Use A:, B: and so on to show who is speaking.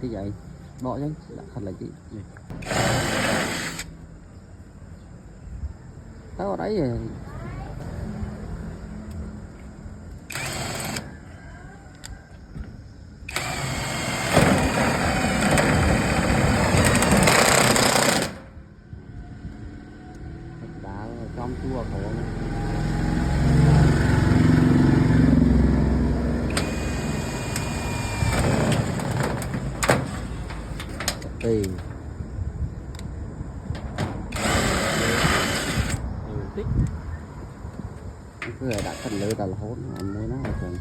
A: cái vậy bỏ chứ thật là chị tao ở đấy rồi đá trong chua khổ tiền tích cứ đặt thành lưỡi tao là hốt mới nó rồi